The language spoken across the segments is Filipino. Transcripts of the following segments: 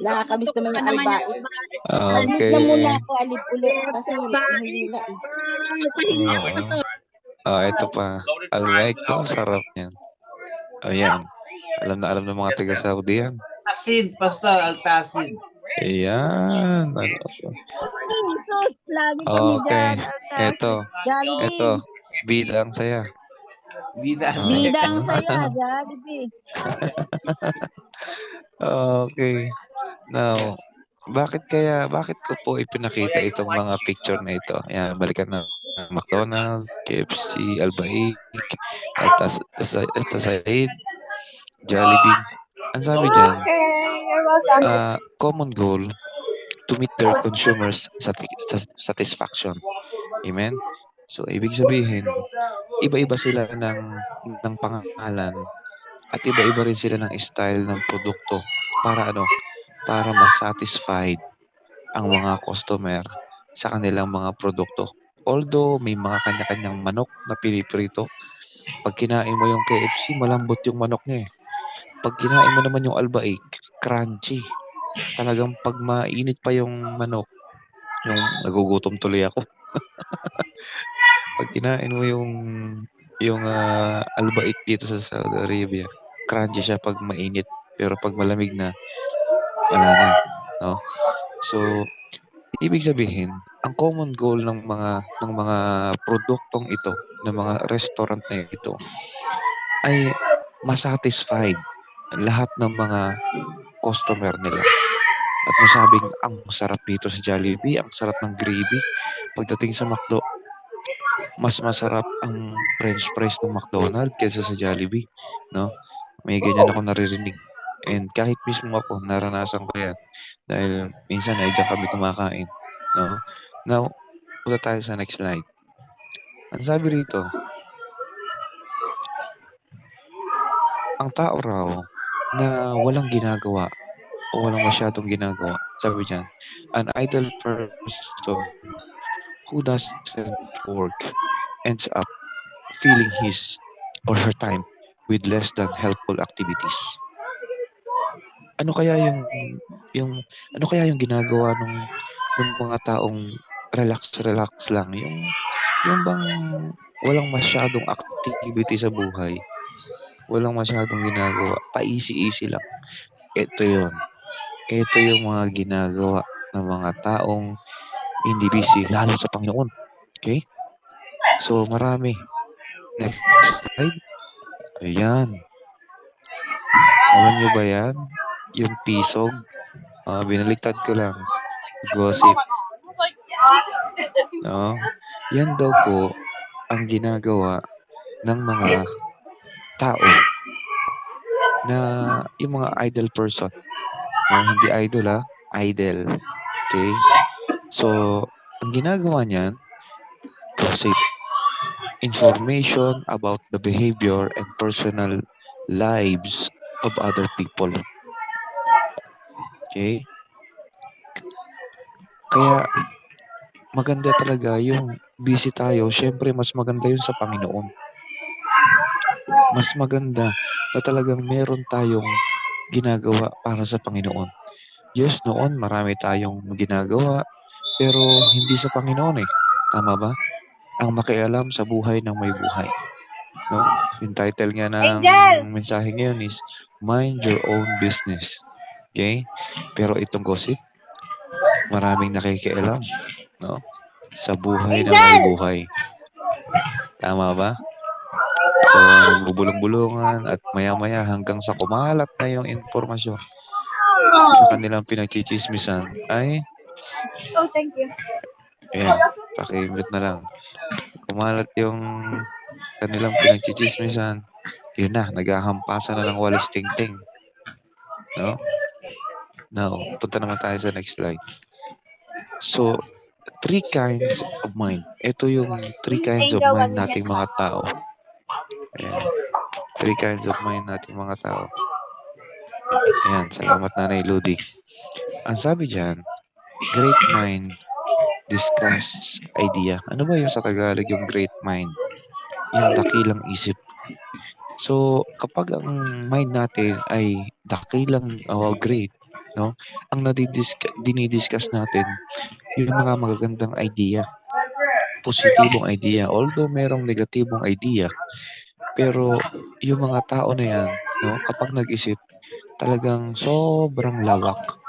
Nakakamiss naman yung naman albaik. yung Mag-leave Okay. na muna ako, alib ulit kasi mahila eh. Ito pa. Albaik to, sarap yan. Ayan. Alam ng mga taga Saudi yan. Acid, pastor, Altacid. Ayan. Jesus, lagi kami Okay. dyan. Ito. Jollibee. Bida ang saya. Bida. Bida ang saya, Jollibee. Okay. Now, bakit ko po ipinakita itong mga picture na ito? Ayan, balikan na McDonald's, KFC, Albaik, Altasaid, Jollibee. Ang sabi dyan, common goal to meet their consumers' satisfaction. Amen? So, ibig sabihin, iba-iba sila ng pangalan at iba-iba rin sila ng style ng produkto para para ma-satisfied ang mga customer sa kanilang mga produkto. Although may mga kanya-kanyang manok na piniprito, pag kinain mo yung KFC, malambot yung manok niya eh. Pag kinain mo naman yung Albaik, crunchy. Talagang pag mainit pa yung manok, yung nagugutom tuloy ako. Pag kinain mo yung Albaik dito sa Saudi Arabia, crunchy siya pag mainit. Pero pag malamig na, wala na. No? So, ibig sabihin, ang common goal ng mga produktong ito, ng mga restaurant na ito, ay masatisfied lahat ng mga customer nila. At masabing, ang sarap dito sa Jollibee, ang sarap ng gravy. Pagdating sa McDo, mas masarap ang French fries ng McDonald's kaysa sa Jollibee, no? May ganyan ako naririnig. And kahit mismo ako, naranasan ko yan. Dahil minsan ay diyan kami kumakain, no? Now, punta tayo sa next slide. Ang sabi rito, ang tao raw na walang ginagawa o walang masyadong ginagawa, sabi dyan, an idle person who doesn't work ends up filling his or her time with less than helpful activities. Ano kaya yung ginagawa ng mga taong relax lang, yung bang walang masyadong activity sa buhay, walang masyadong ginagawa, pa-easy lang. Ito yung mga ginagawa ng mga taong hindi busy, lalo sa Panginoon. Okay? So, marami. Next slide. Ayan. Alam nyo ba yan? Yung pisog. Binaliktad ko lang. Gossip. No? Yan daw po ang ginagawa ng mga tao na yung mga idle person. Hindi idol idle. Okay? So, ang ginagawa niyan, gossip. Information about the behavior and personal lives of other people. Okay? Kaya, maganda talaga yung busy tayo. Siyempre, mas maganda yun sa Panginoon. Mas maganda na talagang meron tayong ginagawa para sa Panginoon. Yes, noon marami tayong ginagawa, pero hindi sa Panginoon eh. Tama ba? Ang makialam sa buhay ng may buhay. No? Yung title nga ng mensahe ngayon is Mind Your Own Business. Okay? Pero itong gossip, maraming nakikialam, no? Sa buhay ng may buhay. Tama ba? So, nagbubulong-bulungan at maya-maya hanggang sa kumalat na yung informasyon sa kanilang pinagchichismisan ay thank you. ayan, paki-mute na lang. Kumalat yung kanilang pinagchichismisan, yun na, naghahampasan na ng walis tingting. No? Now, punta naman tayo sa next slide. So, 3 kinds of mind. Ito yung 3 kinds of mind nating mga tao. Ayan. 3 kinds of mind nating mga tao. Ayan, salamat Nanay Ludi. Ang sabi dyan, great mind discuss idea. Ano ba yung sa Tagalog yung great mind? Yung dakilang isip. So, kapag ang mind natin ay dakilang great, no? Ang dinidiscuss natin, yung mga magagandang idea, positibong idea. Although merong negatibong idea, pero yung mga tao na yan, no, kapag nag-isip, talagang sobrang lawak.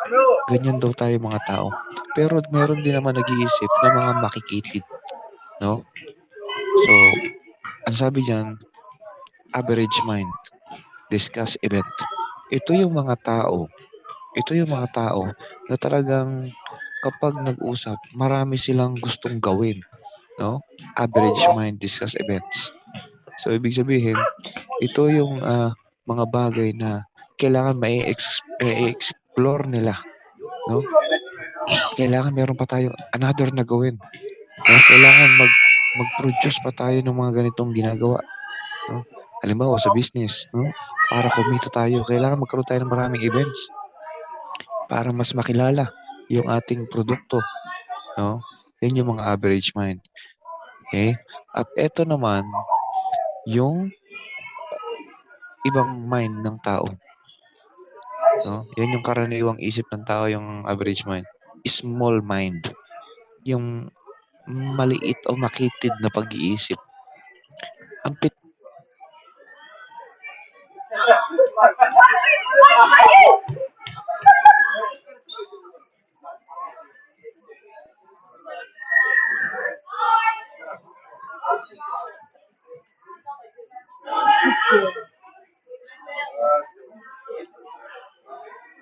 Ganyan daw tayo mga tao. Pero meron din naman nag-iisip na mga makikitid, no? So, ang sabi diyan, average mind, discuss event. Ito yung mga tao na talagang kapag nag-usap, marami silang gustong gawin, no? Average mind, discuss events. So, ibig sabihin, ito yung mga bagay na kailangan ma-explore nila, no? Kailangan meron pa tayong another na gawin, no? Kailangan mag-produce pa tayo ng mga ganitong ginagawa, no? Halimbawa sa business, no? Para kumita tayo, kailangan magkaroon tayo ng maraming events para mas makilala yung ating produkto, no? Yan yung mga average mind. Okay? At eto naman yung ibang mind ng tao, no? Yan yung karaniwang isip ng tao, yung average mind. Small mind. Yung maliit o makitid na pag-iisip. Ang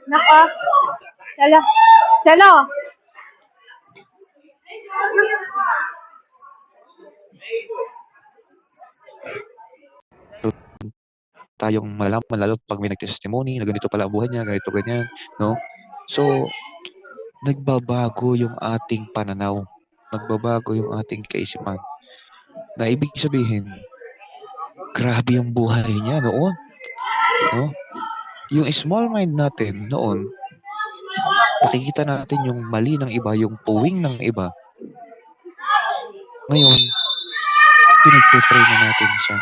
Nako. Salo. Salo. tayong malalaman lalo pag may nag-testimony na ganito pala ang buhay niya, ganito, ganyan, no? So, nagbabago yung ating pananaw. Nagbabago yung ating kaisipan. Na ibig sabihin, grabe yung buhay niya noon, no? Yung small mind natin noon, nakikita natin yung mali ng iba, yung puwing ng iba. Ngayon, pinagpe-pray na natin siya.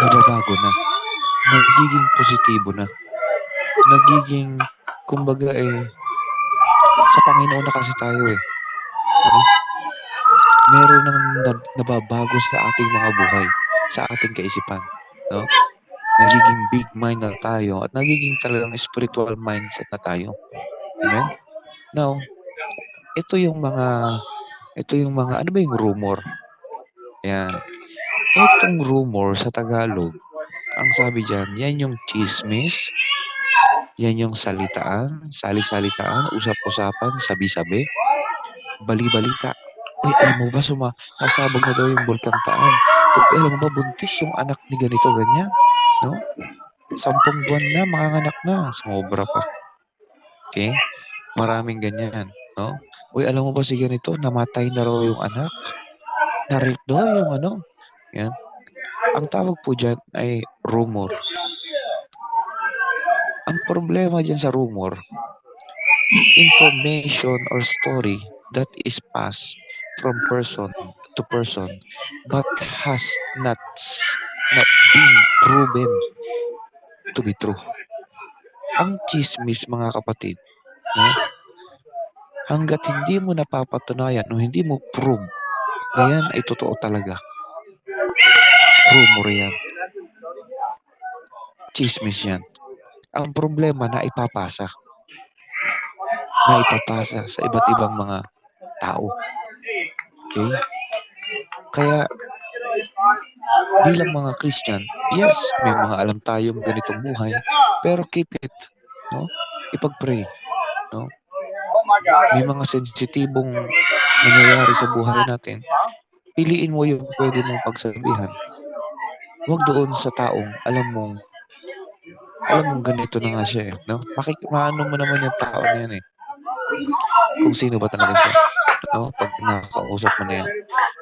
Nababago na. Nagiging positibo na. Nagiging, kumbaga sa Panginoon na kasi tayo no? Meron nang nababago sa ating mga buhay, sa ating kaisipan, no? Nagiging big mind na tayo at nagiging talagang spiritual mindset na tayo. Amen? Now, ito yung mga, ano ba yung rumor? Yan. Itong rumor sa Tagalog, ang sabi dyan, yan yung chismis, yan yung salitaan, sali-salitaan, usap-usapan, sabi-sabi, bali-balita. Uy, alam mo ba, sasabog na daw yung Bulkang Taal. Uy, alam mo ba, buntis yung anak ni ganito, ganyan. No? 10 buwan na, makanganak na. Sumobra pa. Okay? Maraming ganyan. No? Uy, alam mo ba si ganito, namatay na raw yung anak. Na-rape daw yung ano. Yan. Ang tawag po dyan ay rumor. Ang problema dyan sa rumor, information or story that is passed from person to person but has not been proven to be true. Ang chismis, mga kapatid, no? Hanggat hindi mo napapatunayan o hindi mo prove na yan ay totoo talaga, rumor yan. Chismis yan. Ang problema na ipapasa sa iba't ibang mga tao. Okay? Kaya, bilang mga Christian, yes, may mga alam tayong ganitong buhay, pero keep it, no? Ipag-pray, no? May mga sensitibong nangyayari sa buhay natin. Piliin mo yung pwede mong pagsabihan. Huwag doon sa taong alam mong ganito na nga siya no? Maano mo naman yung tao na yan kung sino ba talaga siya, no? Pag nakakausap mo na yan.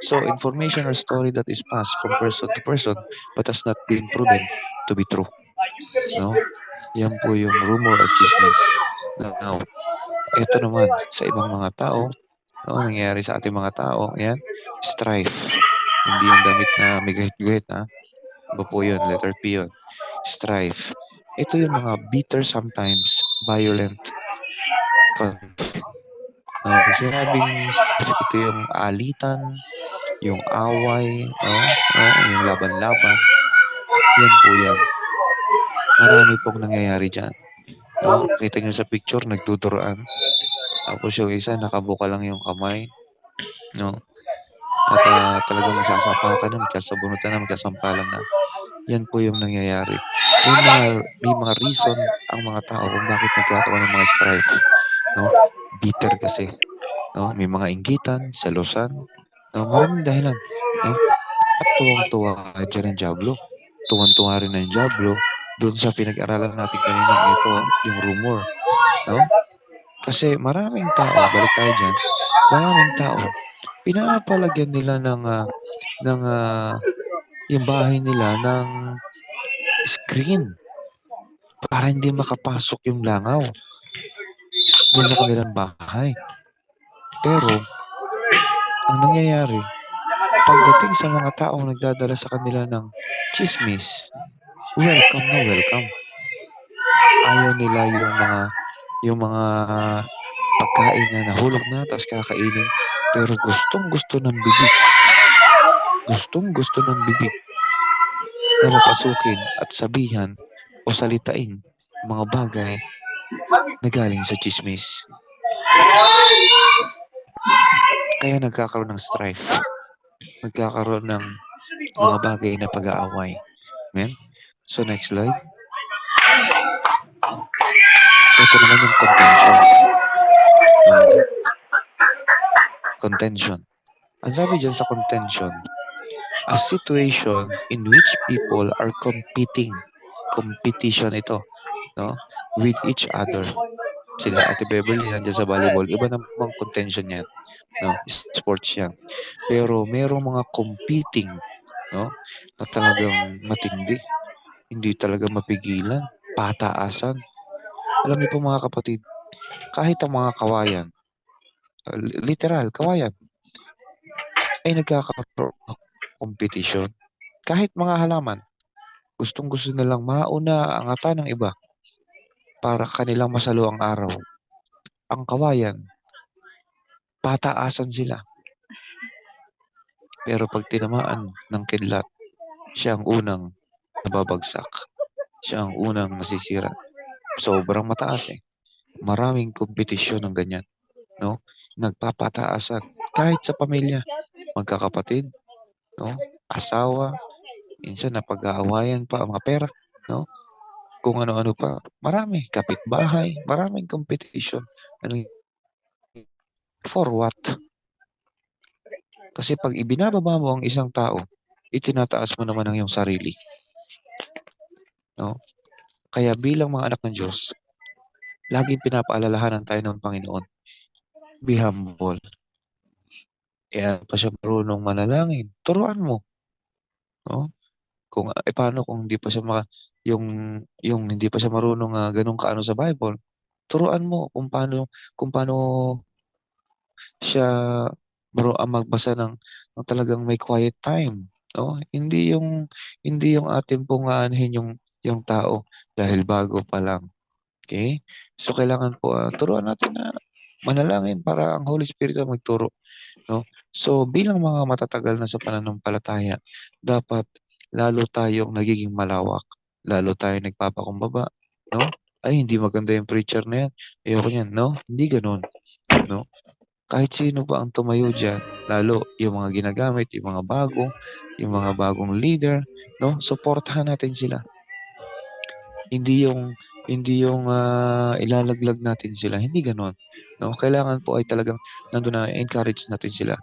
So, information or story that is passed from person to person but has not been proven to be true, no? Yan po yung rumor or chismis. Now, ito naman sa ibang mga tao, no? Nangyayari sa ating mga tao, yan, strife. Hindi yung damit na may gahit-gahit, Iba po yun, letter P yun. Strife. ito yung mga bitter sometimes, violent conflict. No, pag sinabing strife, ito yung alitan, yung away, yung laban-laban. Yan po yan. Marami pong nangyayari dyan. No, kita nyo sa picture, nagtuturoan. Tapos yung isa, nakabuka lang yung kamay. No? At talagang magsasapakan na, magsasabunutan na, magsasampalan na. Yan po yung nangyayari. May mga reason ang mga tao kung bakit nagkakaroon ng mga strife. No? Bitter kasi. No? May mga inggitan, selosan. No? Maraming dahilan. No? At tuwang-tuwa dyan ang Diablo. Tuwang-tuwa rin ang Diablo doon sa pinag-aralan natin kanina, ito, yung rumor. No? Kasi maraming tao, balik tayo dyan, maraming tao, pinapalagyan nila ng yung bahay nila ng screen para hindi makapasok yung langaw doon sa kanilang bahay. Pero, ang nangyayari, pagdating sa mga taong nagdadala sa kanila ng chismis, welcome na welcome. Ayaw nila yung mga pagkain na nahulog na, tapos kakainin, pero gustong-gusto ng bibig. Gustong-gusto ng bibig na mapasukin at sabihan o salitain mga bagay na galing sa chismis. Kaya nagkakaroon ng strife. Nagkakaroon ng mga bagay na pag-aaway. Amen? So, next slide. Ito naman yung contention. Contention. Ang sabi dyan sa contention, a situation in which people are competing. Competition ito. No? With each other. Sila Ate Beverly nandiyan sa volleyball. Iba namang contention yan. No? Sports yan. Pero merong mga competing, no? Na talagang matindi. Hindi talaga mapigilan. Pataasan. Alam niyo po mga kapatid, kahit ang mga kawayan, literal, kawayan, ay nagkakaroon ng competition. Kahit mga halaman, gustong-gusto nilang mauna ang ata ng iba para kanilang masalo ang araw. Ang kawayan, pataasan sila. Pero pag tinamaan ng kidlat, siya ang unang nababagsak. Siya ang unang nasisira. Sobrang mataas eh. Maraming kompetisyon ng ganyan. No? Nagpapataasan. Kahit sa pamilya, magkakapatid, no? Asawa, minsan napag-aawayan pa ang mga pera, no? Kung ano-ano pa. Marami. Kapitbahay. Maraming competition. Ano, for what? Kasi pag ibinababa mo ang isang tao, itinataas mo naman ang iyong sarili. No? Kaya bilang mga anak ng Diyos, laging pinapaalalahanan tayo ng Panginoon. Be humble. Kaya pa siya marunong manalangin. Turuan mo. No? Kung paano kung hindi pa siya yung hindi pa siya marunong ganun kaano sa Bible, turuan mo kung paano siya magbasa ng talagang may quiet time, no? Hindi yung atin pong aanhin yung tao dahil bago pa lang. Okay? So kailangan po turuan natin na manalangin para ang Holy Spirit ang magturo, no? So bilang mga matatagal na sa pananampalataya, dapat lalo tayong nagiging malawak, lalo tayong nagpapakumbaba, no? Ay, hindi maganda yung preacher na yan. Ayoko niyan, no? Hindi ganoon, no? Kahit sino pa ang tumayo dyan, lalo yung mga ginagamit, yung mga bagong leader, no? Suportahan natin sila. Hindi yung ilalaglag natin sila. Hindi ganoon, no? Kailangan po ay talagang nandun na encourage natin sila.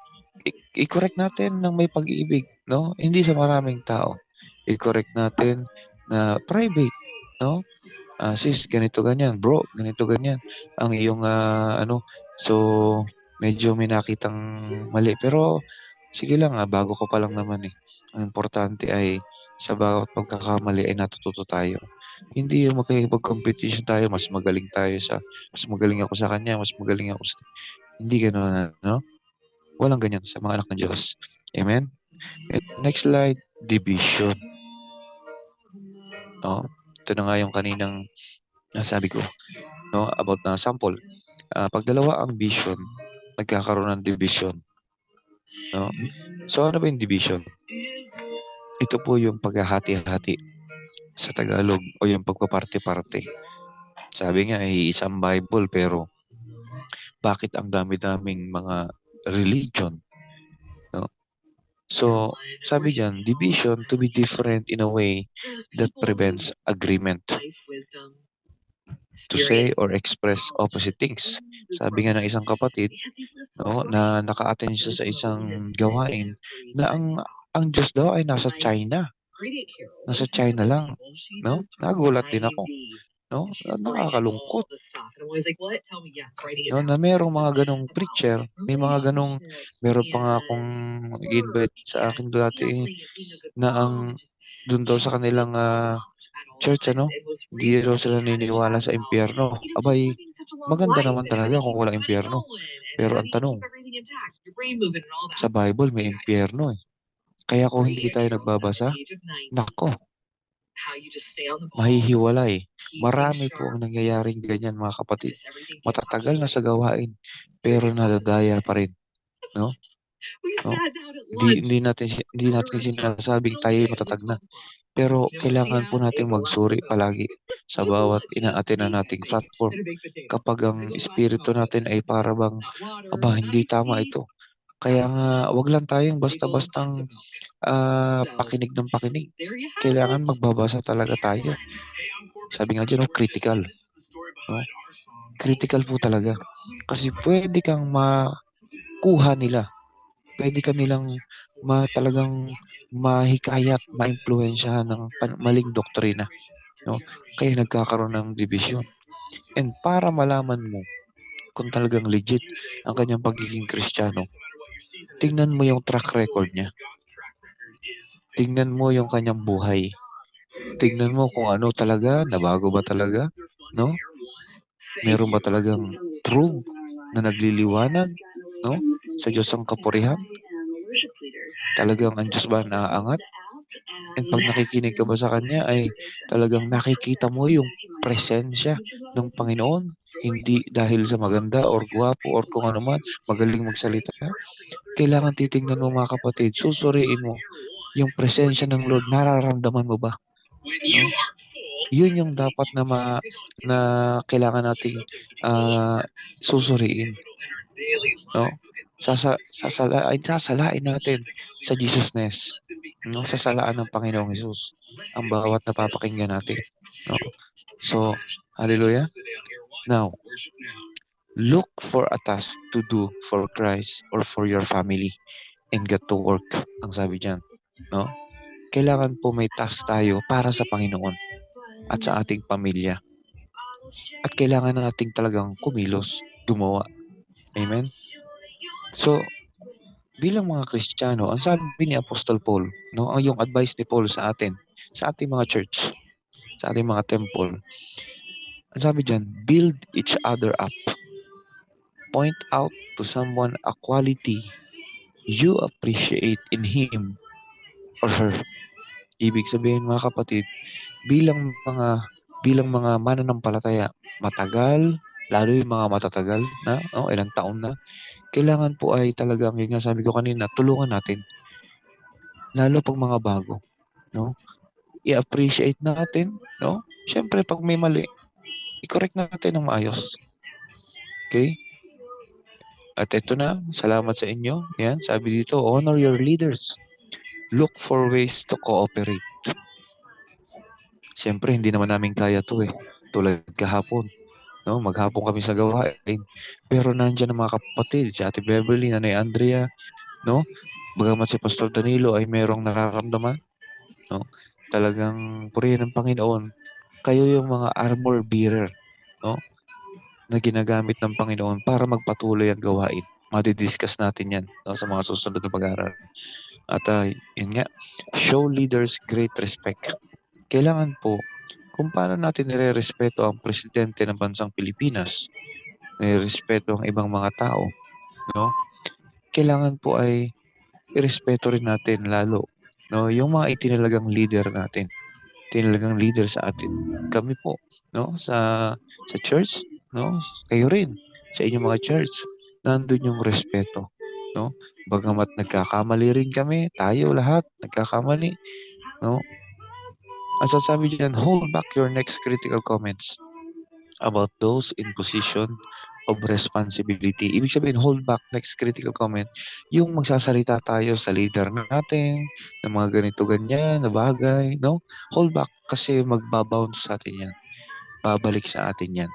I-correct natin ng may pag-ibig, no? Hindi sa maraming tao. I-correct natin na private, no? Sis, ganito ganyan, bro, ganito ganyan. Ang iyong so medyo may nakitang mali. Pero sige lang, bago ko pa lang naman eh. Ang importante ay sa bawat pagkakamali ay natututo tayo. Hindi yung makikipag-competition tayo, mas magaling ako sa kanya, mas magaling ako sa... Hindi gano'n, no? Walang ganyan sa mga anak ng Diyos. Amen? And next slide, division. No? ito na nga yung kaninang nasabi ko, no, about na sample. Pag dalawa ang vision, nagkakaroon ng division, no? So ano ba yung division? Ito po yung paghahati-hati sa Tagalog o yung pagpaparte-parte. Sabi nga, isang Bible pero bakit ang dami-daming mga religion, no? So, sabi diyan, division to be different in a way that prevents agreement. To say or express opposite things. Sabi nga ng isang kapatid, no, na naka-attend siya sa isang gawain na ang Diyos daw ay nasa China. Nasa China lang, no? Nagulat din ako, no? Nakakalungkot. No, na merong mga ganong preacher, meron pa nga akong invite sa akin dati na ang doon daw sa kanilang church, hindi daw sila naniniwala sa impyerno. Abay, maganda naman talaga kung walang impyerno. Pero ang tanong, sa Bible may impyerno eh. Kaya kung hindi tayo nagbabasa, nako, mahihiwalay. Marami po ang nangyayaring ganyan, mga kapatid. Matatagal na sa gawain, pero nadadaya pa rin, no? No? Hindi natin sinasabing tayo matatag na. Pero kailangan po natin magsuri palagi sa bawat ina-attend na nating platform. Kapag ang espiritu natin ay para bang, hindi tama ito. Kaya nga, wag lang tayong basta-bastang pakinig ng pakinig. Kailangan magbabasa talaga tayo. Sabi nga dyan, critical. No? Critical po talaga. Kasi pwede kang makuha nila. Pwede ka nilang talagang mahikayat, maimpluwensyahan ng maling doktrina, no? Kaya nagkakaroon ng division. And para malaman mo kung talagang legit ang kanyang pagiging Kristiyano, tingnan mo yung track record niya. Tingnan mo yung kanyang buhay. Tingnan mo kung ano talaga, nabago ba talaga, no? Meron ba talagang proof na nagliliwanag, no? Sa Diyos ang kapurihan? Talagang ang Diyos ba naaangat? And pag nakikinig ka ba sa Kanya ay talagang nakikita mo yung presensya ng Panginoon? Hindi dahil sa maganda or gwapo or kung ano man, magaling magsalita. Kailangan titingnan mo, mga kapatid, susuriin mo yung presensya ng Lord. Nararamdaman mo ba? No? Yun yung dapat na kailangan nating susuriin. No? Sasalain natin sa Jesusness, no? Sasalaan ng Panginoong Hesus ang bawat napapakinggan natin, no? So, hallelujah. Now, look for a task to do for Christ or for your family and get to work, ang sabi diyan, no? Kailangan po may task tayo para sa Panginoon at sa ating pamilya. At kailangan nating talagang kumilos, gumawa. Amen? So, bilang mga Kristiyano, ang sabi ni Apostol Paul, no, ang yung advice ni Paul sa atin, sa ating mga church, sa ating mga temple, ang sabi diyan, build each other up. Point out to someone a quality you appreciate in him or her. Ibig sabihin, mga kapatid, bilang mga mananampalataya, matagal, lalo yung mga matatagal na, no, ilang taon na, kailangan po ay talagang, yun nga sabi ko kanina, tulungan natin. Lalo pag mga bago, no? I-appreciate natin, no? Siyempre, pag may mali, i-correct natin ng maayos. Okay? At ito na, salamat sa inyo. Yan, sabi dito, honor your leaders. Look for ways to cooperate. Siyempre, hindi naman namin kaya to eh. Tulad kahapon, no? Maghapon kami sa gawain. Pero nandiyan ang mga kapatid, si Ate Beverly, Nanay Andrea, no? Bagamat si Pastor Danilo ay merong nararamdaman, no? Talagang purihin ng Panginoon. Kayo yung mga armor bearer, no? Na ginagamit ng Panginoon para magpatuloy ang gawain. Madi-discuss natin yan, no, sa mga susunod na pag-aaral. At yun nga, show leaders great respect. Kailangan po, kung paano natin nire-respeto ang presidente ng bansang Pilipinas, nire-respeto ang ibang mga tao, no? Kailangan po ay irespeto rin natin lalo, no, yung mga itinalagang leader natin. Tinalagang leader sa atin. Kami po, no, sa church, no, kayo rin sa inyong mga church, nandun yung respeto, no? Bagamat nagkakamali rin kami, tayo lahat nagkakamali, no? Ang sasabi diyan, hold back your next critical comments about those in position of responsibility. Ibig sabihin, hold back next critical comment. Yung magsasalita tayo sa leader natin, ng mga ganito ganyan na bagay, no? Hold back kasi magbabounce sa atin yan. Babalik sa atin yan,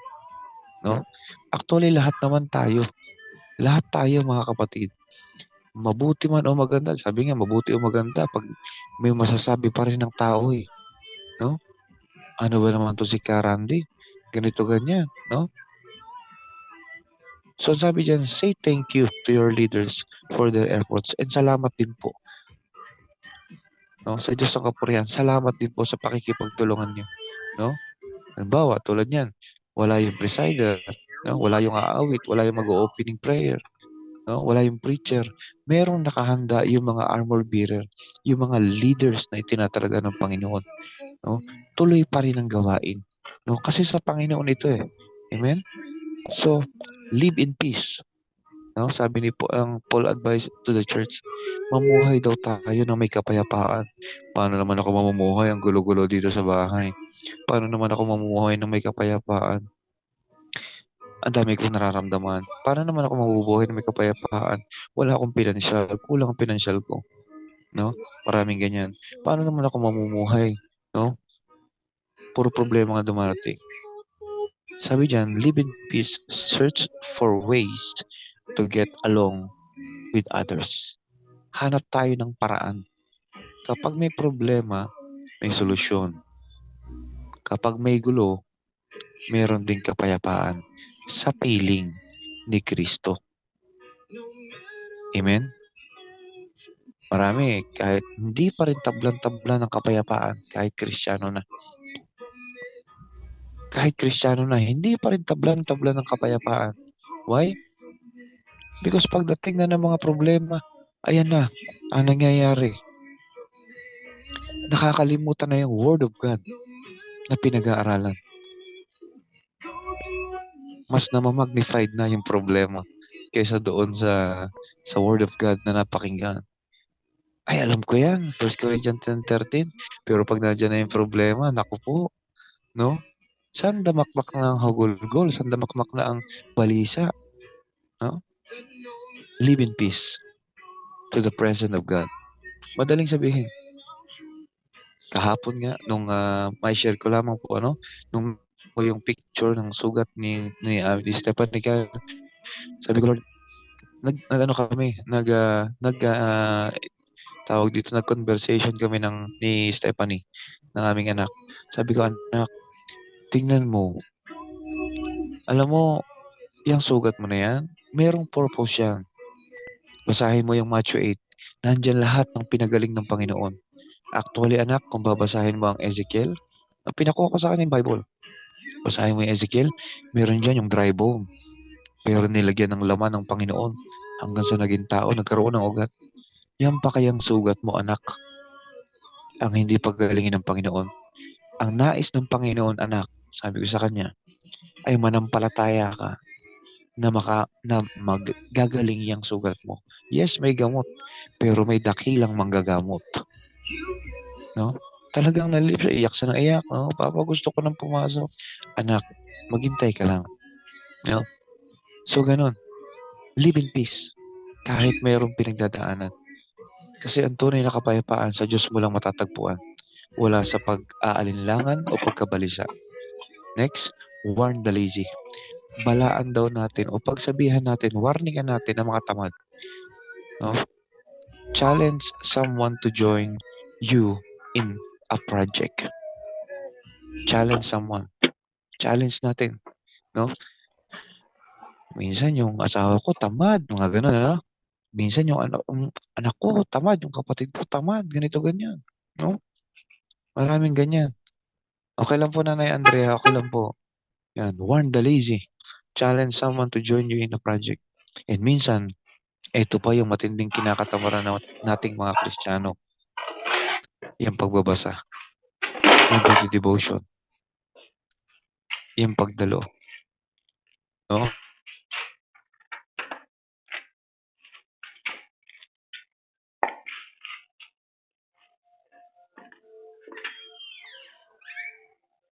no? Actually, lahat naman tayo. Lahat tayo, mga kapatid. Mabuti man o maganda. Sabi nga, mabuti o maganda pag may masasabi pa rin ng tao eh. No? Ano ba naman to si Karandi? Ganito ganyan, no? So sabi diyan, say thank you to your leaders for their efforts and salamat din po. No? Sa Diyos ang kapurihan, salamat din po sa pakikipagtulungan niyo, no? Halimbawa, tulad niyan, wala yung presider, no? Wala yung aawit, wala yung mag-opening prayer, no? Wala yung preacher. Merong nakahanda yung mga armor bearer, yung mga leaders na itinatalaga ng Panginoon, no? Tuloy pa rin ang gawain, no? Kasi sa Panginoon ito eh. Amen? So, live in peace. No? Sabi ni ang Paul advice to the church, mamuhay daw tayo na may kapayapaan. Paano naman ako mamumuhay? Ang gulo-gulo dito sa bahay. Paano naman ako mamumuhay na may kapayapaan? Ang dami kong nararamdaman. Paano naman ako mabubuhay na may kapayapaan? Wala akong pinansyal. Kulang ang pinansyal ko. No? Maraming ganyan. Paano naman ako mamumuhay? No? Puro problema nga dumarating. Sabi dyan, live in peace, search for ways to get along with others. Hanap tayo ng paraan. Kapag may problema, may solusyon. Kapag may gulo, meron ding kapayapaan sa piling ni Kristo. Amen? Marami, kahit hindi pa rin tablan-tablan ng kapayapaan, kahit Kristiyano na. Kahit Kristiyano na, hindi pa rin tablan-tablan ng kapayapaan. Why? Because pagdating na ng mga problema, ayan na, ang nangyayari. Nakakalimutan na yung Word of God na pinag-aaralan. Mas namamagnified na yung problema kaysa doon sa Word of God na napakinggan. Ay, alam ko yan, 1 Corinthians 10:13. Pero pag nandiyan na yung problema, naku po, no? Saan damakmak na ang hagulgol? Saan damakmak na ang balisa? No? Live in peace to the presence of God. Madaling sabihin. Kahapon nga, nung may share ko lamang po, nung yung picture ng sugat ni Stephanie, sabi ko, Lord, tawag dito, nag-conversation kami ni Stephanie, ng aming anak. Sabi ko, anak, tingnan mo. Alam mo, yung sugat mo na yan, merong purpose yan. Basahin mo yung Matthew 8. Nandyan lahat ng pinagaling ng Panginoon. Actually, anak, kung babasahin mo ang Ezekiel, pinakuha ko sa akin yung Bible. Basahin mo yung Ezekiel, meron dyan yung dry bone. Pero nilagyan ng laman ng Panginoon hanggang sa naging tao, nagkaroon ng ugat. Yan pa kayang sugat mo, anak, ang hindi paggalingin ng Panginoon. Ang nais ng Panginoon, anak, sabi ko sa kanya, ay manampalataya ka na maggagaling yung sugat mo. Yes, may gamot, pero may dakilang manggagamot. No? Talagang nalip siya, iyak siya ng iyak. No? Papa, gusto ko nang pumasok. Anak, maghintay ka lang. No? So, ganun. Live in peace. Kahit mayroong pinagdadaanan. Kasi ang tunay na kapayapaan sa Diyos mo lang matatagpuan. Wala sa pag-aalinlangan o pagkabalisa. Next, warn the lazy. Balaan daw natin o pagsabihan natin, warningan natin ang mga tamad. No? Challenge someone to join you in a project. Challenge someone. Challenge natin. No? Minsan yung asawa ko tamad, mga ganun, ano? Minsan yung anak ko tamad, yung kapatid ko tamad, ganito, ganyan. No? Maraming ganyan. Okay lang po, Nanay Andrea, okay lang po. Yan, warn the lazy. Challenge someone to join you in a project. And minsan, ito pa yung matinding kinakatamaran nating mga Kristiyano. Yung pagbabasa. nagde-devotion, yung pagdalo, no?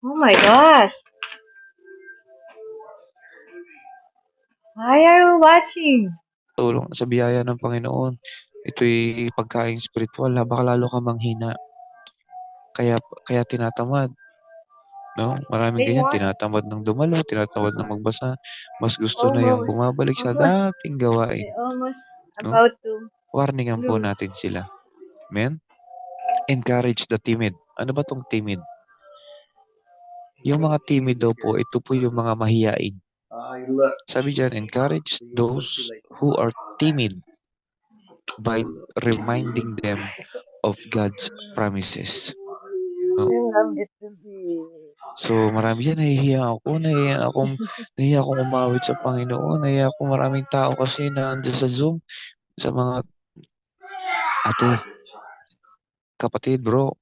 Oh my gosh. Why are you watching? Tulong sa biyaya ng Panginoon. Ito'y pagkaing spiritual, baka lalo ka manghina. Kaya tinatamad, no? Maraming They ganyan, want tinatamad ng dumalo, tinatamad ng magbasa. Mas gusto na yung bumabalik sa almost, dating gawain, they almost no? about to Warningan po lose. natin sila. Amen? Encourage the timid. Ano ba tong timid? Yung mga timid daw po, ito po yung mga mahiyain. Sabi dyan, encourage those who are timid by reminding them of God's promises. No? So, marami dyan, nahihiya akong umawit sa Panginoon, nahihiya akong maraming tao kasi na andyan sa Zoom, sa mga ate, kapatid, bro,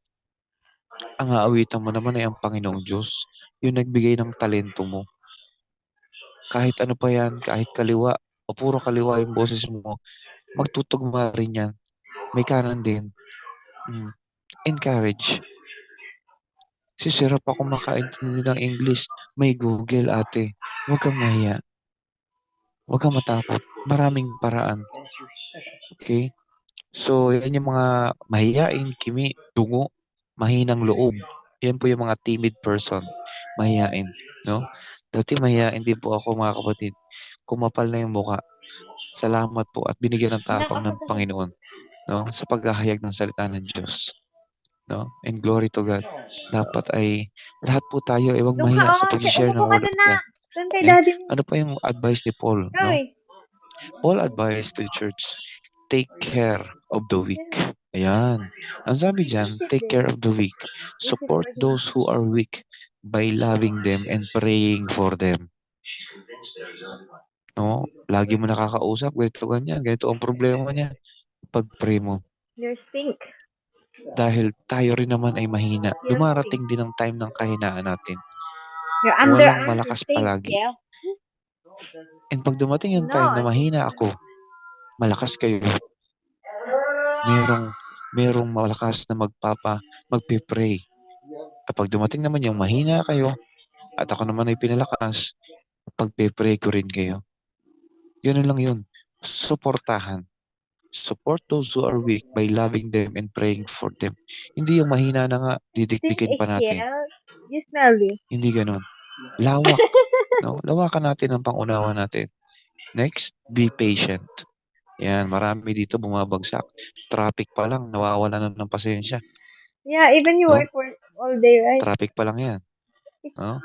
ang aawitan mo naman ay ang Panginoong Diyos, yung nagbigay ng talento mo. Kahit ano pa yan, kahit kaliwa, o puro kaliwa yung boses mo, magtutugma rin yan. May kanan din. Encourage. Sisirap ako makaintindi ng English. May Google, ate. Huwag kang mahiya. Huwag kang matakot. Maraming paraan. Okay? So, yan yung mga mahiyain, kimi, dungo, mahinang loob. Yan po yung mga timid person. Mahiyain. No? Dati mahiyain din po ako, mga kapatid. Kumapal na yung muka. Salamat po at binigyan ng tapang ng Panginoon, no? Sa paghahayag ng salita ng Diyos. No? And glory to God. Dapat ay lahat po tayo ay huwag Doon ka, mahiya sa oh. pag-share ng Umupo ka word of doon na. God. Doon kay Eh, daddy mo. ano pa yung advice ni Paul, no? Joey. Paul advised to the church, take care of the weak. Ayan. Ang sabi dyan, take care of the weak. Support those who are weak by loving them and praying for them. No? Lagi mo nakakausap, ganito ganyan, ganito ang problema niya. Pag-pray mo. Your stink. Dahil tayo rin naman ay mahina. Dumarating din ang time ng kahinaan natin. Your Walang underarm malakas stink, palagi. yeah. And pag dumating yung time na mahina ako, malakas kayo. Merong malakas na magpe-pray. Kapag dumating naman yung mahina kayo, at ako naman ay pinalakas, pagpe-pray ko rin kayo. Ganun lang yun. Suportahan. Support those who are weak by loving them and praying for them. Hindi yung mahina na nga, didikdikin pa natin. You smell it. Hindi ganun. Lawak. No? Lawakan natin ang pangunawa natin. Next, be patient. Yan, marami dito bumabagsak. Traffic pa lang, nawawala na ng pasensya. Yeah, even you No? work for all day, right? Traffic pa lang yan. No?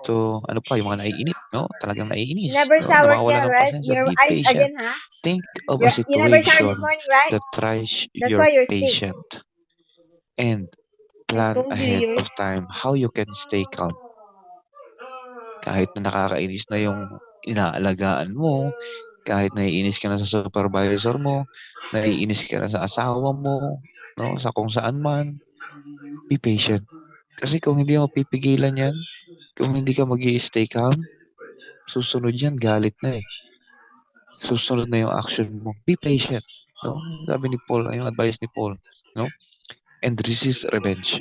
So, ano pa, yung mga naiinip, no? Talagang naiinis. Never No? showered Nawawala yet, ng right? pasensya. Your Be eyes patient. again, huh? Think of a You never showered situation this morning, right? that tries That's your why you're sick. patient. And plan told you ahead you're- of time how you can stay calm. Kahit na nakakainis na yung inaalagaan mo, kahit naiinis ka na sa supervisor mo, naiinis ka na sa asawa mo, no, sa kung saan man, be patient. Kasi kung hindi mo pipigilan yan, kung hindi ka mag-i-stay calm, susunod yan, galit na eh. Susunod na yung action mo. Be patient. No? Sabi ni Paul, yung advice ni Paul, no? And resist revenge.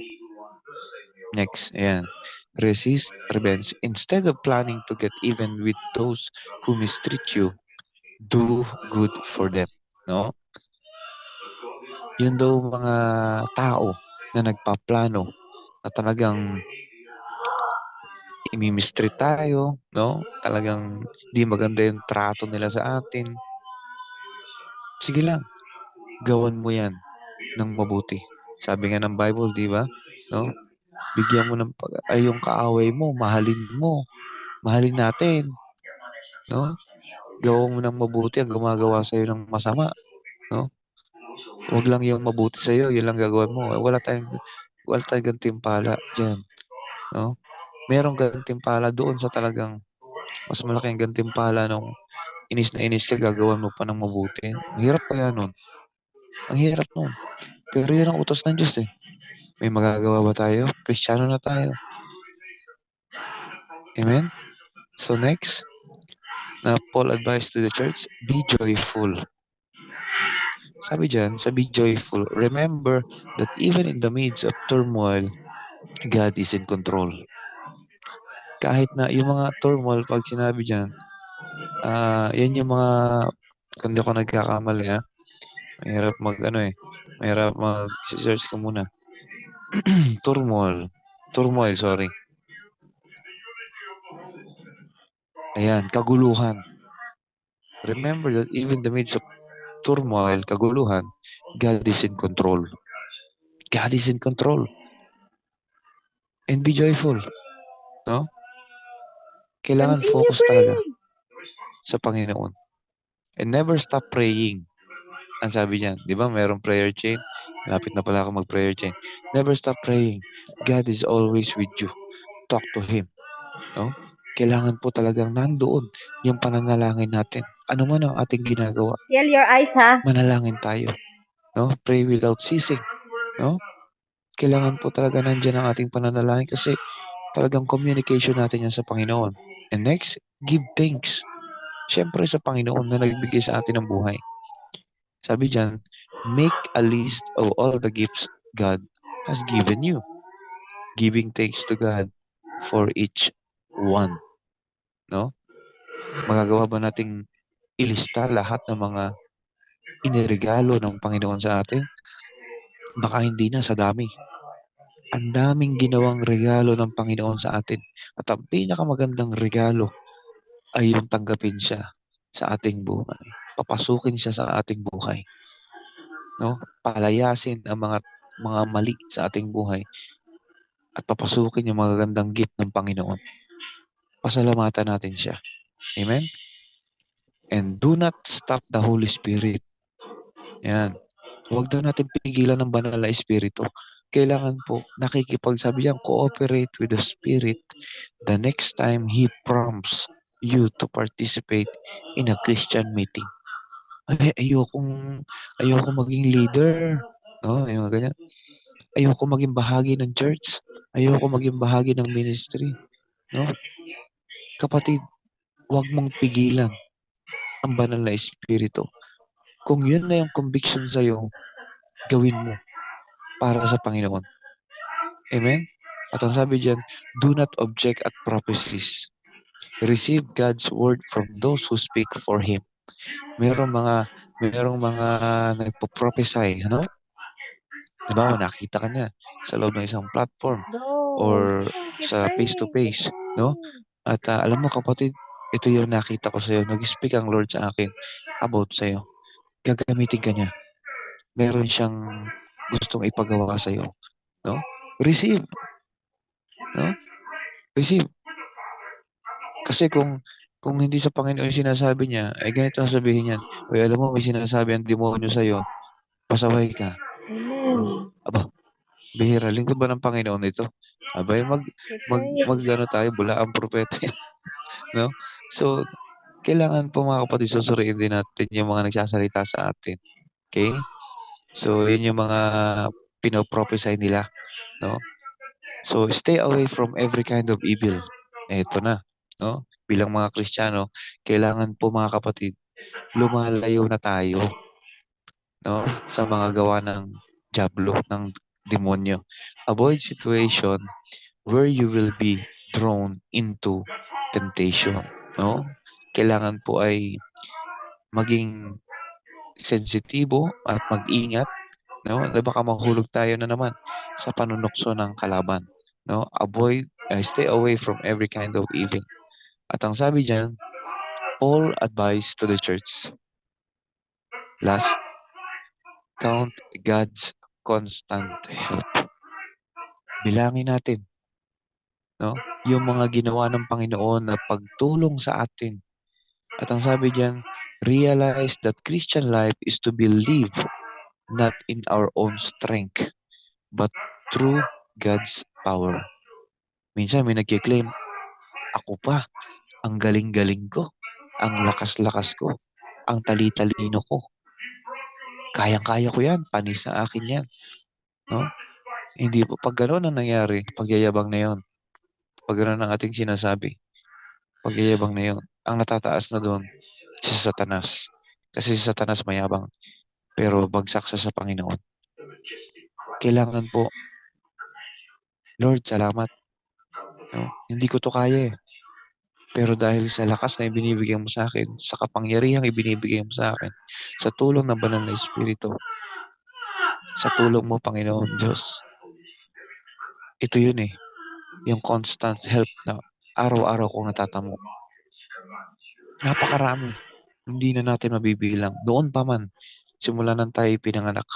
Next, ayan. Resist revenge. Instead of planning to get even with those who mistreat you, do good for them. No? Yun daw mga tao na nagpaplano na talagang imimistreat tayo, no? Talagang di maganda yung trato nila sa atin. Sige lang, gawan mo yan ng mabuti. Sabi nga ng Bible, di ba? No? Bigyan mo ng yung kaaway mo, mahalin natin. No? Gawan mo ng mabuti ang gumagawa sa iyo ng masama, no? Huwag lang yung mabuti sa iyo, yun lang gagawin mo. Wala tayong gantimpala diyan, no? Merong gantimpala doon sa talagang mas malaking gantimpala nung inis na inis ka, gagawan mo pa ng mabuti. Ang hirap kaya nun. Ang hirap nun. Pero yun ang utos ng Diyos eh. May magagawa ba tayo? Kristiyano na tayo. Amen? So next, na Paul advised to the church, be joyful. Sabi dyan, sa be joyful, remember that even in the midst of turmoil, God is in control. Kahit na yung mga turmoil, pag sinabi dyan, yan yung mga, kung di ako nagkakamali mahirap mahirap mag-search ka muna. Turmoil, sorry. Ayan, kaguluhan. Remember that even in the midst of turmoil, kaguluhan, God is in control. God is in control. And be joyful. No? Kailangan Continue focus talaga praying. sa Panginoon. And never stop praying. Ang sabi niyan, di ba, mayroong prayer chain. Lapit na pala ako mag-prayer chain. Never stop praying. God is always with you. Talk to Him. No? Kailangan po talagang nandoon yung pananalangin natin. Ano man ang ating ginagawa, Seal your eyes, ha? manalangin tayo. No? Pray without ceasing. No? Kailangan po talaga nandiyan ang ating pananalangin kasi talagang communication natin yan sa Panginoon. And next, give thanks. Siyempre sa Panginoon na nagbigay sa atin ng buhay. Sabi dyan, make a list of all the gifts God has given you. Giving thanks to God for each one. No? Magagawa ba nating ilista lahat ng mga iniregalo ng Panginoon sa atin? Baka hindi na, sa dami. Ang daming ginawang regalo ng Panginoon sa atin. At ang pinakamagandang regalo ay yung tanggapin siya sa ating buhay. Papasukin siya sa ating buhay. No? Palayasin ang mga mali sa ating buhay at papasukin yung magagandang gift ng Panginoon. Pasalamatan natin siya. Amen? And do not stop the Holy Spirit. Yan. Huwag daw natin pigilan ng banal na Espiritu. Kailangan po, sabi niya, cooperate with the Spirit the next time He prompts you to participate in a Christian meeting. Ay, ayoko maging leader. No, yung ganyan. Ayoko maging bahagi ng church. Ayoko maging bahagi ng ministry. No? Kapatid, huwag mong pigilan ang banal na Espiritu. Kung yun na yung conviction sa'yo, gawin mo para sa Panginoon. Amen? At ang sabi dyan, do not object at prophecies. Receive God's word from those who speak for Him. Merong mga nagpo-prophesy, ano? Diba, nakita ka niya sa loob ng isang platform or Keep sa praying. face-to-face, no? At alam mo kapatid, ito yung nakita ko sa'yo. Nag-speak ang Lord sa akin about sa'yo. Gagamitin ka niya. Meron siyang gustong ipagawa sa'yo. No? Receive. No? Receive. Kasi kung hindi sa Panginoon yung sinasabi niya, ay ganito ang sabihin niyan. Uy, alam mo, may sinasabi ang demonyo sa'yo. Pasaway ka. Amen. Aba, bihira. Lingkod ba ng Panginoon ito? Abay, ano tayo, bula ang propeta. No? So, kailangan po mga kapatid, susuriin din natin yung mga nagsasalita sa atin. Okay? So, yun yung mga pinoprophesy nila. No? So, stay away from every kind of evil. Ito na. No? Bilang mga Kristiyano, kailangan po mga kapatid, lumalayo na tayo, no, sa mga gawa ng diablo, ng demonyo. Avoid situation where you will be drawn into temptation. No? Kailangan po ay maging sensitibo at mag-ingat, no? Na baka mahulog tayo na naman sa panunukso ng kalaban. No? Stay away from every kind of evil. At ang sabi diyan, all advice to the church. Last, count God's constant help. Bilangin natin, no? Yung mga ginawa ng Panginoon na pagtulong sa atin. At ang sabi diyan, realize that Christian life is to be lived not in our own strength, but through God's power. Minsan may nagkiklaim, ako pa, ang galing-galing ko, ang lakas-lakas ko, ang tali-talino ko. Kayang-kaya ko yan, panis sa akin yan. No? Hindi po, pag gano'n ang nangyari, pagyayabang na yon. Pag gano'n ang ating sinasabi, pagyayabang na yon. Ang natataas na doon, si Satanas. Kasi si Satanas mayabang, pero bagsak siya sa Panginoon. Kailangan po, Lord, salamat. No? Hindi ko to kaya eh. Pero dahil sa lakas na ibinibigay mo sa akin, sa kapangyarihang ibinibigay mo sa akin, sa tulong ng banal na Espiritu, sa tulong mo, Panginoon Diyos, ito yun eh, yung constant help na araw-araw kong natatamo. Napakarami. Hindi na natin mabibilang. Noon pa man, simula nang tayo pinanganak,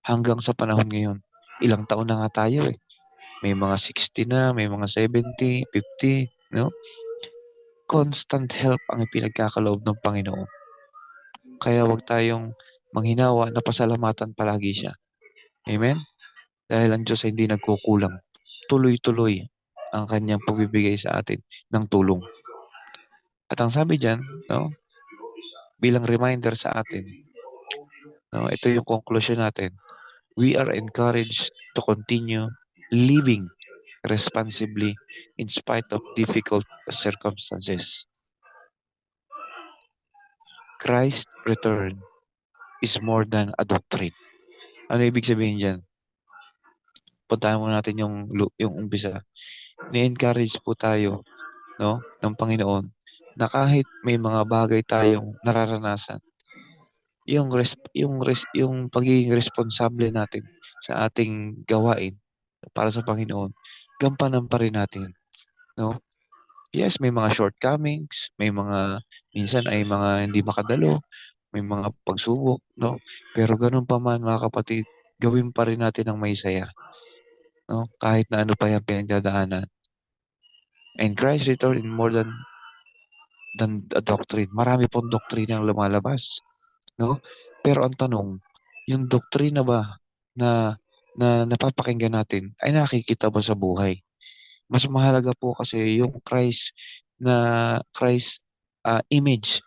hanggang sa panahon ngayon, ilang taon na nga tayo eh. May mga 60 na, may mga 70, 50, no? Constant help ang ipinagkakaloob ng Panginoon. Kaya wag tayong manghinawa na pasalamatan palagi siya. Amen? Dahil ang Diyos ay hindi nagkukulang. Tuloy-tuloy ang kanyang pagbibigay sa atin ng tulong. At ang sabi diyan, no, bilang reminder sa atin, no, ito yung conclusion natin. We are encouraged to continue living responsibly in spite of difficult circumstances. Christ's return is more than a doctrine. Ano ibig sabihin diyan? Puntahan muna natin yung umpisa. Ni-encourage po tayo, no, ng Panginoon na kahit may mga bagay tayong nararanasan, yung pagiging responsable natin sa ating gawain para sa Panginoon, gampanan pa rin natin, no? Yes, may mga shortcomings, may mga minsan ay mga hindi makadalo, may mga pagsubok, no? Pero ganun pa man mga kapatid, gawin pa rin natin ang may saya, no? Kahit na ano pa yung pinagdadaanan. And Christ returned in more than a doctrine. Marami pong doktrina ang lumalabas, no? Pero ang tanong, yung doktrina ba na napapakinggan natin ay nakikita ba sa buhay? Mas mahalaga po kasi yung Christ image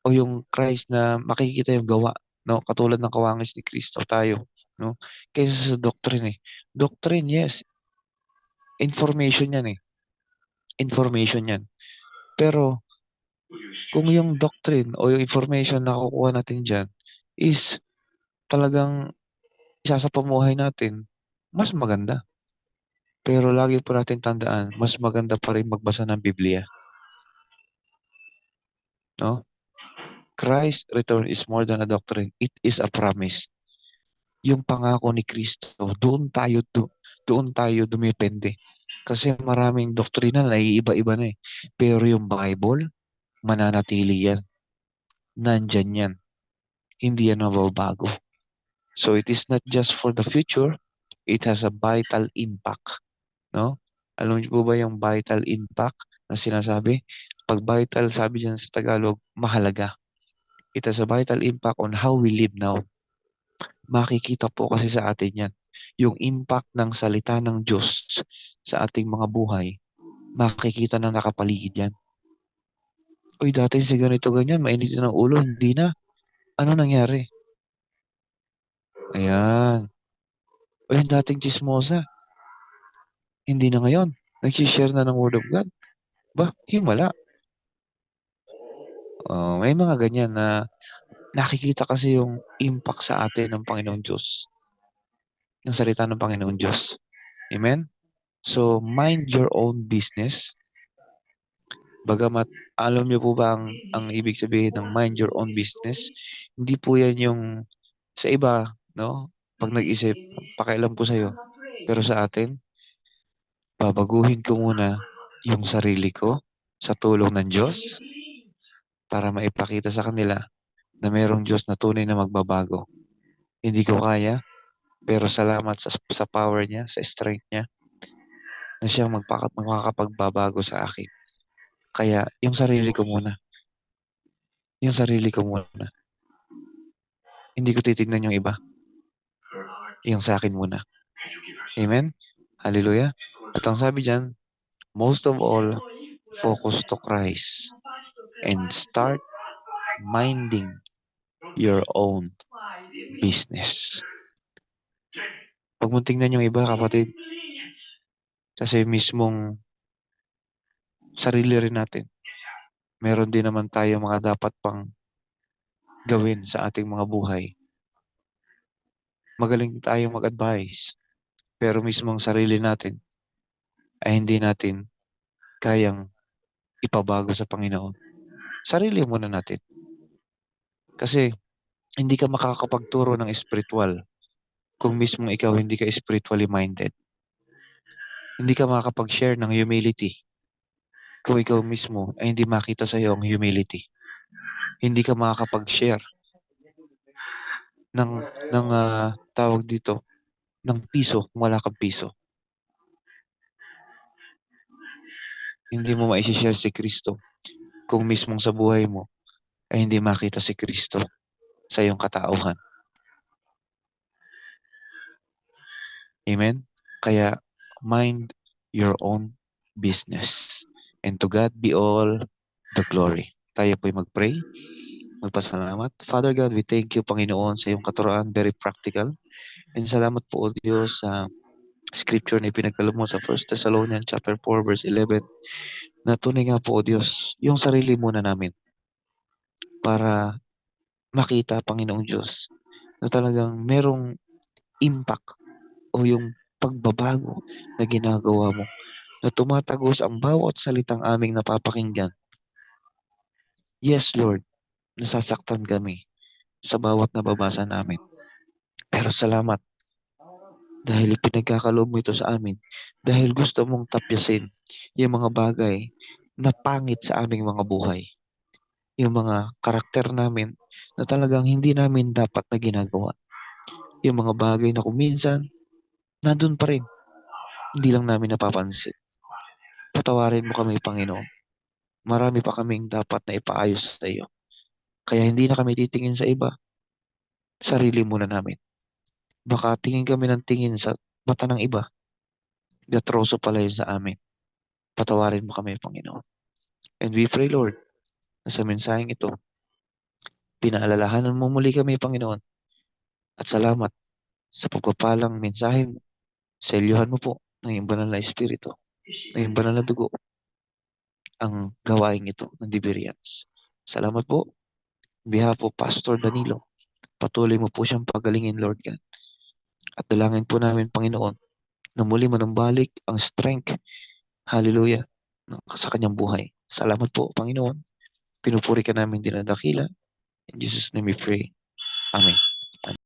o yung Christ na makikita yung gawa, no? Katulad ng kawangis ni Kristo tayo, no? Kaysa sa doctrine eh. Doctrine, yes. Information yan eh. Information yan. Pero kung yung doctrine o yung information na kukuha natin dyan is talagang isa sa pamuhay natin, mas maganda. Pero lagi po natin tandaan, mas maganda pa rin magbasa ng Biblia. No? Christ's return is more than a doctrine. It is a promise. Yung pangako ni Kristo, doon tayo dumepende. Kasi maraming doktrina na iiba-iba na eh. Pero yung Bible, mananatili yan. Nandyan yan. Hindi yan mababago. So it is not just for the future, it has a vital impact. No? Alam niyo po ba yung vital impact na sinasabi? Pag vital, sabi dyan sa Tagalog, mahalaga. It has a vital impact on how we live now. Makikita po kasi sa atin yan. Yung impact ng salita ng Diyos sa ating mga buhay, makikita na nakapaligid yan. Uy, dati si ganito ganyan, mainit ng ulo, hindi na. Ano nangyari? Ayan. O yung dating chismosa, hindi na ngayon. Nag-share na ng Word of God. Ba, himala. May mga ganyan na nakikita kasi yung impact sa atin ng Panginoon Diyos. Ng salita ng Panginoon Diyos. Amen? So, mind your own business. Bagamat, alam niyo po ba ang ibig sabihin ng mind your own business? Hindi po yan yung sa iba, no? Pag nag-isip, pakialam ko sa'yo. Pero sa atin, babaguhin ko muna yung sarili ko sa tulong ng Diyos para maipakita sa kanila na mayroong Diyos na tunay na magbabago. Hindi ko kaya, pero salamat sa power niya, sa strength niya, na siyang makakapagbabago sa akin. Kaya, yung sarili ko muna. Yung sarili ko muna. Hindi ko titignan yung iba. Yung sa akin muna. Amen? Hallelujah. At ang sabi dyan, most of all, focus to Christ and start minding your own business. Huwag mong tingnan yung iba, kapatid. Kasi mismong sarili rin natin. Meron din naman tayo mga dapat pang gawin sa ating mga buhay. Magaling tayo mag-advise. Pero mismong sarili natin ay hindi natin kayang ipabago sa Panginoon. Sarili muna natin. Kasi hindi ka makakapagturo ng spiritual kung mismong ikaw hindi ka spiritually minded. Hindi ka makakapag-share ng humility kung ikaw mismo ay hindi makita sa iyo ang humility. Hindi ka makakapag-share ng tawag dito, ng piso kung wala kang piso. Hindi mo ma-share si Kristo kung mismong sa buhay mo ay hindi makita si Kristo sa iyong katauhan. Amen? Kaya, mind your own business. And to God be all the glory. Tayo po'y mag-pray, magpasalamat. Father God, we thank you, Panginoon, sa iyong katuroan, very practical. And salamat po, O Diyos, sa scripture na ipinagkaloob mo sa 1 Thessalonians chapter 4, verse 11, na tunay nga po, O Diyos, yung sarili muna namin para makita, Panginoong Diyos, na talagang merong impact o yung pagbabago na ginagawa mo, na tumatagos ang bawat salitang aming napapakinggan. Yes, Lord, nasasaktan kami sa bawat nababasa namin. Pero salamat dahil ipinagkakaloob mo ito sa amin, dahil gusto mong tapyasin yung mga bagay na pangit sa aming mga buhay. Yung mga karakter namin na talagang hindi namin dapat na ginagawa. Yung mga bagay na kuminsan, nandun pa rin. Hindi lang namin napapansin. Patawarin mo kami, Panginoon. Marami pa kaming dapat na ipaayos sa iyo. Kaya hindi na kami titingin sa iba. Sarili muna namin. Baka tingin kami ng tingin sa mata ng iba. Gatroso pala yun sa amin. Patawarin mo kami, Panginoon. And we pray, Lord, na sa mensaheng ito, pinaalalahanan mo muli kami, Panginoon. At salamat sa pagpapalang mensahe mo. Sa ilyuhan mo po ng iyong banal na espiritu, ng iyong banal na dugo, ang gawain ito ng Diberians. Salamat po. On behalf of Pastor Danilo, patuloy mo po siyang pagalingin, Lord God. At dalangin po namin, Panginoon, na muli manumbalik ang strength, hallelujah, sa kanyang buhay. Salamat po, Panginoon. Pinupuri ka namin dinadakila. In Jesus' name we pray. Amen.